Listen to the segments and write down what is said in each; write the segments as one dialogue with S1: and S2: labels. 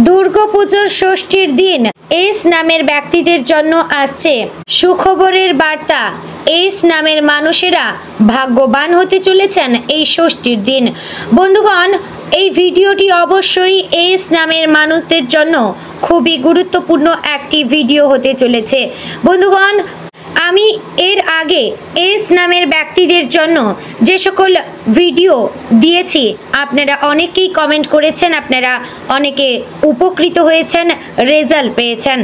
S1: দুর্গাপুজোর ষষ্ঠীর দিন এস নামের ব্যক্তিদের জন্য আসছে সুখবরের বার্তা। এস নামের মানুষেরা ভাগ্যবান হতে চলেছেন এই ষষ্ঠীর দিন। বন্ধুগণ, এই ভিডিওটি অবশ্যই এস নামের মানুষদের জন্য খুবই গুরুত্বপূর্ণ একটি ভিডিও হতে চলেছে। বন্ধুগণ, আমি এর আগে এস নামের ব্যক্তিদের জন্য যে সকল ভিডিও দিয়েছি আপনারা অনেকেই কমেন্ট করেছেন, আপনারা অনেকে উপকৃত হয়েছেন, রেজাল্ট পেয়েছেন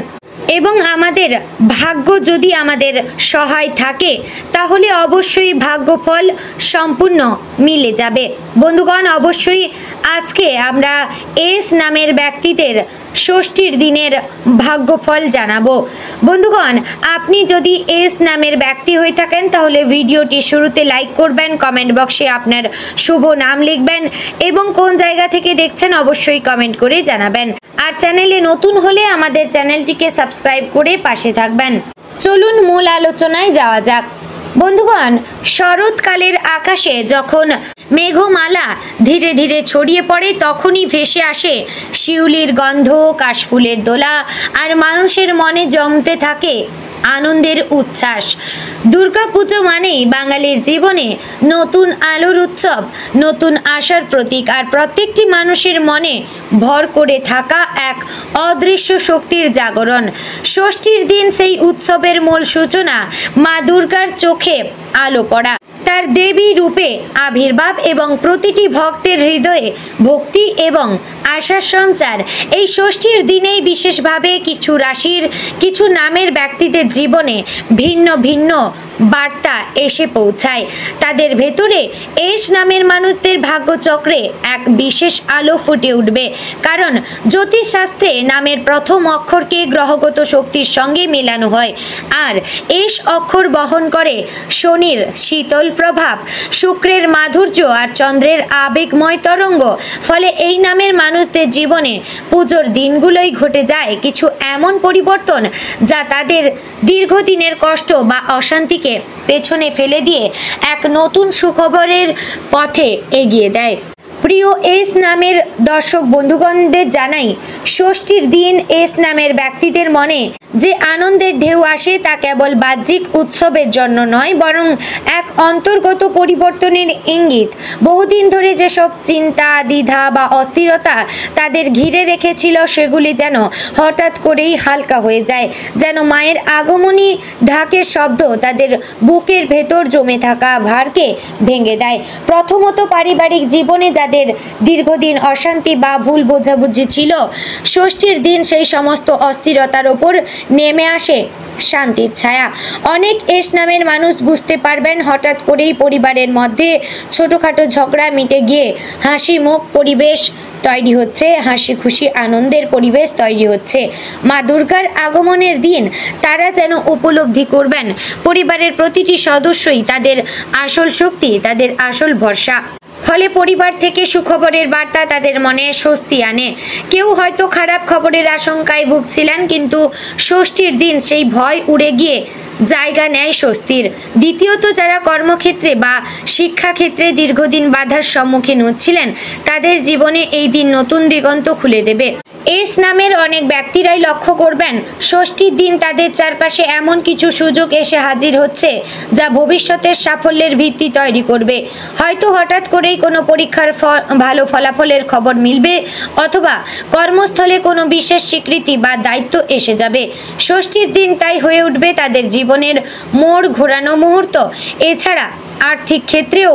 S1: এবং আমাদের ভাগ্য যদি আমাদের সহায় থাকে তাহলে অবশ্যই ভাগ্যফল সম্পূর্ণ মিলে যাবে। বন্ধুগণ, অবশ্যই আজকে আমরা এস নামের ব্যক্তিদের ষষ্ঠীর দিনের ভাগ্যফল জানাবো। বন্ধুগণ, আপনি যদি এস নামের ব্যক্তি হয়ে থাকেন তাহলে ভিডিওটি শুরুতে লাইক করবেন, কমেন্ট বক্সে আপনার শুভ নাম লিখবেন এবং কোন জায়গা থেকে দেখছেন অবশ্যই কমেন্ট করে জানাবেন। আর চ্যানেলে নতুন হলে আমাদের চ্যানেলটিকে সাবস্ক্রাইব করে পাশে থাকবেন। চলুন মূল আলোচনায় যাওয়া যাক। বন্ধুগণ, শরৎকালের আকাশে যখন মেঘমালা ধীরে ধীরে ছড়িয়ে পড়ে তখনই ভেসে আসে শিউলির গন্ধ, কাশফুলের দোলা আর মানুষের মনে জমতে থাকে আনন্দের উচ্ছ্বাস। দুর্গাপুজো মানেই বাঙালির জীবনে নতুন আলোর উৎসব, নতুন আশার প্রতীক আর প্রত্যেকটি মানুষের মনে ভর করে থাকা এক অদৃশ্য শক্তির জাগরণ। ষষ্ঠীর দিন সেই উৎসবের মূল সূচনা মা দুর্গার চোখে আলো পড়া, তার দেবী রূপে আবির্ভাব এবং প্রতিটি ভক্তের হৃদয়ে ভক্তি এবং আশার সঞ্চার। এই ষষ্ঠীর দিনেই বিশেষভাবে কিছু রাশির কিছু নামের ব্যক্তিদের জীবনে ভিন্ন ভিন্ন বার্তা এসে পৌঁছায়। তাদের ভেতরে এস নামের মানুষদের ভাগ্যচক্রে এক বিশেষ আলো ফুটে উঠবে, কারণ জ্যোতিষশাস্ত্রে নামের প্রথম অক্ষরকে গ্রহগত শক্তির সঙ্গে মেলানো হয়। আর এস অক্ষর বহন করে শনির শীতল প্রভাব, শুক্রের মাধুর্য আর চন্দ্রের আবেগময় তরঙ্গ। ফলে এই নামের মানুষদের জীবনে পুজোর দিনগুলোই ঘটে যায় কিছু এমন পরিবর্তন যা তাদের দীর্ঘদিনের কষ্ট বা অশান্তিকে পেছনে ফেলে দিয়ে এক নতুন সুখবরের পথে এগিয়ে দেয়। প্রিয় এস নামের দর্শক বন্ধুগণদের জানাই, ষষ্ঠীর দিন এস নামের ব্যক্তিদের মনে যে আনন্দের ঢেউ আসে তা কেবল বাহ্যিক উৎসবের জন্য নয়, বরং এক অন্তর্গত পরিবর্তনের ইঙ্গিত। বহুদিন ধরে যেসব চিন্তা, দ্বিধা বা অস্থিরতা তাদের ঘিরে রেখেছিল সেগুলি যেন হঠাৎ করেই হালকা হয়ে যায়, যেন মায়ের আগমনী ঢাকের শব্দ তাদের বুকের ভেতর জমে থাকা ভারকে ভেঙে দেয়। প্রথমত, পারিবারিক জীবনে যাদের দীর্ঘদিন অশান্তি বা ভুল বোঝাবুঝি ছিল, ষষ্ঠীর দিন সেই সমস্ত অস্থিরতার ওপর নেমে আসে শান্তির ছায়া। অনেক এস নামের মানুষ বুঝতে পারবেন হঠাৎ করেই পরিবারের মধ্যে ছোটখাটো ঝগড়া মিটে গিয়ে হাসি মুখ পরিবেশ তৈরি হচ্ছে, হাসি খুশি আনন্দের পরিবেশ তৈরি হচ্ছে। মা দুর্গার আগমনের দিন তারা যেন উপলব্ধি করবেন পরিবারের প্রতিটি সদস্যই তাদের আসল শক্তি, তাদের আসল ভরসা। ফলে পরিবার থেকে সুখবরের বার্তা তাদের মনে স্বস্তি আনে। কেউ হয়তো খারাপ খবরের আশঙ্কায় ভুগছিলেন, কিন্তু ষষ্ঠীর দিন সেই ভয় উড়ে গিয়ে জায়গা নেয় স্বস্তির। দ্বিতীয়ত, যারা কর্মক্ষেত্রে বা শিক্ষাক্ষেত্রে দীর্ঘদিন বাধার সম্মুখীন হচ্ছিলেন তাদের জীবনে এই দিন নতুন দিগন্ত খুলে দেবে। এস নামের অনেক ব্যক্তিরাই লক্ষ্য করবেন ষষ্ঠীর দিন তাদের চারপাশে এমন কিছু সুযোগ এসে হাজির হচ্ছে যা ভবিষ্যতের সাফল্যের ভিত্তি তৈরি করবে। হয়তো হঠাৎ করেই কোনো পরীক্ষার ভালো ফলাফলের খবর মিলবে, অথবা কর্মস্থলে কোনো বিশেষ স্বীকৃতি বা দায়িত্ব এসে যাবে। ষষ্ঠীর দিন তাই হয়ে উঠবে তাদের জীবনের মোড় ঘোরানো মুহূর্ত। এছাড়া আর্থিক ক্ষেত্রেও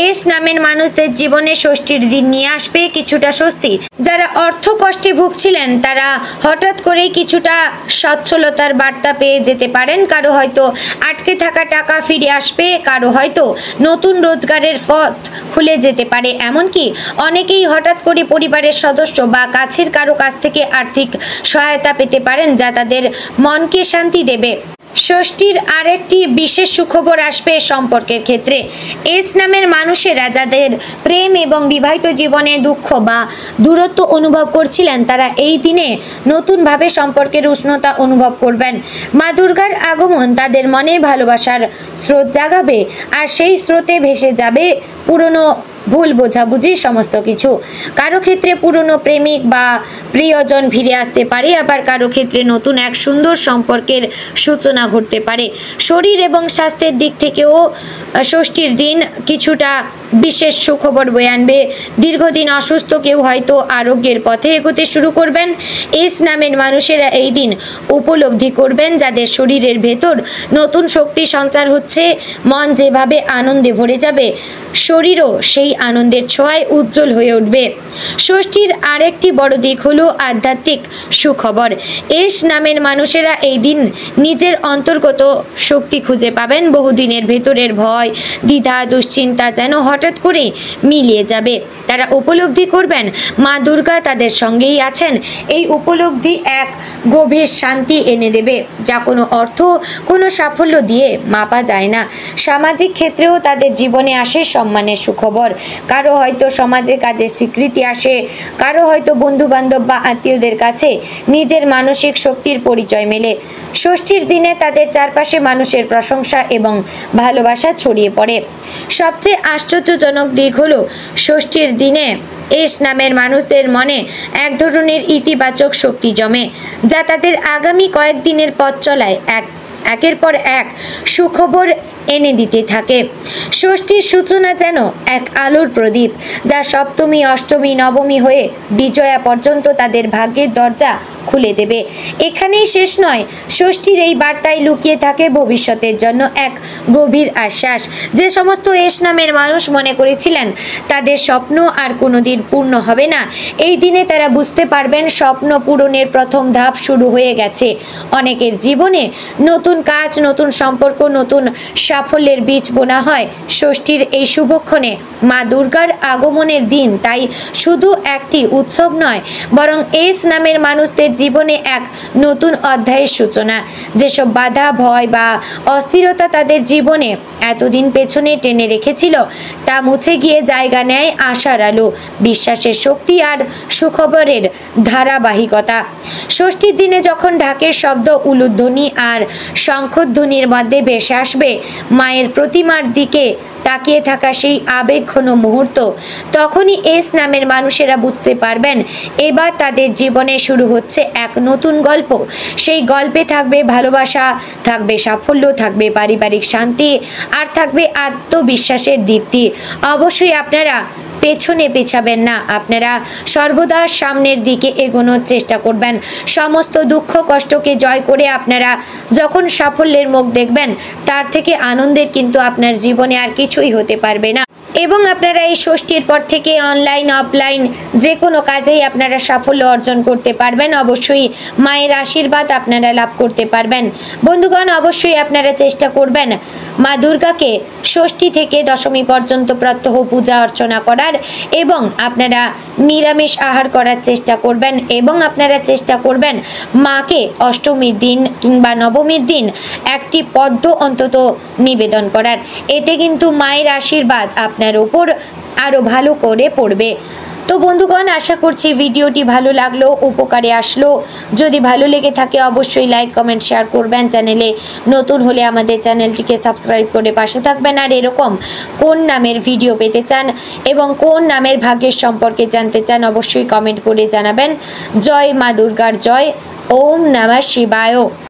S1: এস নামের মানুষদের জীবনে ষষ্ঠীর দিন নিয়ে আসবে কিছুটা স্বস্তি। যারা অর্থ কষ্টে ভুগছিলেন তারা হঠাৎ করেই কিছুটা সচ্ছলতার বার্তা পেয়ে যেতে পারেন। কারো হয়তো আটকে থাকা টাকা ফিরে আসবে, কারো হয়তো নতুন রোজগারের পথ খুলে যেতে পারে। এমনকি অনেকেই হঠাৎ করে পরিবারের সদস্য বা কাছের কারো কাছ থেকে আর্থিক সহায়তা পেতে পারেন যা তাদের মনকে শান্তি দেবে। ষষ্ঠীর আরেকটি বিশেষ সুখবর আসবে সম্পর্কের ক্ষেত্রে। এস নামের মানুষেরা যাদের প্রেম এবং বিবাহিত জীবনে দুঃখ বা দূরত্ব অনুভব করছিলেন তারা এই দিনে নতুনভাবে সম্পর্কের উষ্ণতা অনুভব করবেন। মা দুর্গার আগমন তাদের মনে ভালোবাসার স্রোত জাগাবে, আর সেই স্রোতে ভেসে যাবে পুরনো ভুল বোঝাবুঝি সমস্ত কিছু। কারো ক্ষেত্রে পুরনো প্রেমিক বা প্রিয়জন ফিরে আসতে পারে, আবার কারো ক্ষেত্রে নতুন এক সুন্দর সম্পর্কের সূচনা ঘটতে পারে। শরীর এবং স্বাস্থ্যের দিক থেকেও ষষ্ঠীর দিন কিছুটা বিশেষ সুখবর বয়ে আনবে। দীর্ঘদিন অসুস্থ কেউ হয়তো আরোগ্যের পথে এগোতে শুরু করবেন। এস নামের মানুষেরা এই দিন উপলব্ধি করবেন যাদের শরীরের ভেতর নতুন শক্তি সঞ্চার হচ্ছে। মন যেভাবে আনন্দে ভরে যাবে, শরীরও সেই আনন্দের ছোঁয়ায় উজ্জ্বল হয়ে উঠবে। ষষ্ঠীর আরেকটি বড় দিক হলো আধ্যাত্মিক সুখবর। এস নামের মানুষেরা এই দিন নিজের অন্তর্গত শক্তি খুঁজে পাবেন। বহুদিনের ভেতরের ভয়, দ্বিধা, দুশ্চিন্তা যেন হঠাৎ করে মিলিয়ে যাবে। তারা উপলব্ধি করবেন মা দুর্গা তাদের সঙ্গেই আছেন। এই উপলব্ধি এক গভীর শান্তি এনে দেবে, যা কোনো অর্থ, কোনো সাফল্য দিয়ে মাপা যায় না। সামাজিক ক্ষেত্রেও তাদের জীবনে আসে সম্মানের সুখবর। কারো হয়তো সমাজে কাজের স্বীকৃতি আসে, কারো হয়তো বন্ধু বান্ধব বা আত্মীয়দের কাছে নিজের মানসিক শক্তির পরিচয় মেলে। ষষ্ঠীর দিনে তাদের চারপাশে মানুষের প্রশংসা এবং ভালোবাসা ছড়িয়ে পড়ে। সবচেয়ে আশ্চর্যজনক দিক হলো ষষ্ঠীর দিনে এস নামের মানুষদের মনে এক ধরনের ইতিবাচক শক্তি জমে, যা তাদের আগামী কয়েকদিনের পথ চলায় একের পর এক সুখবর এনে দিতে থাকে। ষষ্ঠীর সূচনা যেন এক আলোর প্রদীপ, যা সপ্তমী, অষ্টমী, নবমী হয়ে বিজয়া পর্যন্ত তাদের ভাগ্যের দরজা খুলে দেবে। এখানেই শেষ নয়, ষষ্ঠীর এই বার্তায় লুকিয়ে থাকে ভবিষ্যতের জন্য এক গভীর আশ্বাস। যে সমস্ত এস নামের মানুষ মনে করেছিলেন তাদের স্বপ্ন আর কোনোদিন পূর্ণ হবে না, এই দিনে তারা বুঝতে পারবেন স্বপ্ন পূরণের প্রথম ধাপ শুরু হয়ে গেছে। অনেকের জীবনে নতুন কাজ, নতুন সম্পর্ক, নতুন সাফল্যের বীজ বোনা হয় ষষ্ঠীর এই শুভক্ষণে। মা দুর্গার আগমনের দিন তাই শুধু একটি উৎসব নয়, বরং এস নামের মানুষদের জীবনে এক নতুন অধ্যায়ের সূচনা। যেসব বাধা, ভয় বা অস্থিরতা তাদের জীবনে এতদিন পেছনে টেনে রেখেছিল, তা মুছে গিয়ে জায়গা নেয় আশার আলো, বিশ্বাসের শক্তি আর সুখবরের ধারাবাহিকতা। ষষ্ঠীর দিনে যখন ঢাকের শব্দ, উলুধ্বনি আর শঙ্খধ্বনির মধ্যে ভেসে আসবে মায়ের প্রতিমার দিকে তাকিয়ে থাকা সেই আবেগঘন মুহূর্ত, তখনই এস নামের মানুষেরা বুঝতে পারবেন এবার তাদের জীবনে শুরু হচ্ছে এক নতুন গল্প। সেই গল্পে থাকবে ভালোবাসা, থাকবে সাফল্য, থাকবে পারিবারিক শান্তি, আর থাকবে আত্মবিশ্বাসের দীপ্তি। অবশ্যই আপনারা পেছনে পেছাবেন না, আপনারা সর্বদা সামনের দিকে এগোনোর চেষ্টা করবেন। সমস্ত দুঃখ কষ্টকে জয় করে আপনারা যখন সাফল্যের মুখ দেখবেন, তার থেকে আনন্দের কিন্তু আপনার জীবনে আর কিছুই হতে পারবে না। এবং আপনারা এই ষষ্ঠীর পর থেকে অনলাইন, অফলাইন যে কোনো কাজেই আপনারা সাফল্য অর্জন করতে পারবেন। অবশ্যই মায়ের আশীর্বাদ আপনারা লাভ করতে পারবেন। বন্ধুগণ, অবশ্যই আপনারা চেষ্টা করবেন মা দুর্গাকে ষষ্ঠী থেকে দশমী পর্যন্ত প্রত্যহ পূজা অর্চনা করার, এবং আপনারা নিরামিষ আহার করার চেষ্টা করবেন, এবং আপনারা চেষ্টা করবেন মাকে অষ্টমীর দিন কিংবা নবমীর দিন একটি পদ্ম অন্তত নিবেদন করার। এতে কিন্তু মায়ের আশীর্বাদ আপনার উপর আরও ভালো করে পড়বে। তো বন্ধুগণ, আশা করছি ভিডিওটি ভালো লাগলো, উপকারে আসলো। যদি ভালো লেগে থাকে অবশ্যই লাইক, কমেন্ট, শেয়ার করবেন। চ্যানেলে নতুন হলে আমাদের চ্যানেলটিকে সাবস্ক্রাইব করে পাশে থাকবেন। আর এরকম কোন নামের ভিডিও পেতে চান এবং কোন নামের ভাগ্যের সম্পর্কে জানতে চান অবশ্যই কমেন্ট করে জানাবেন। জয় মা দুর্গার জয়। ওম নমঃ শিবায়।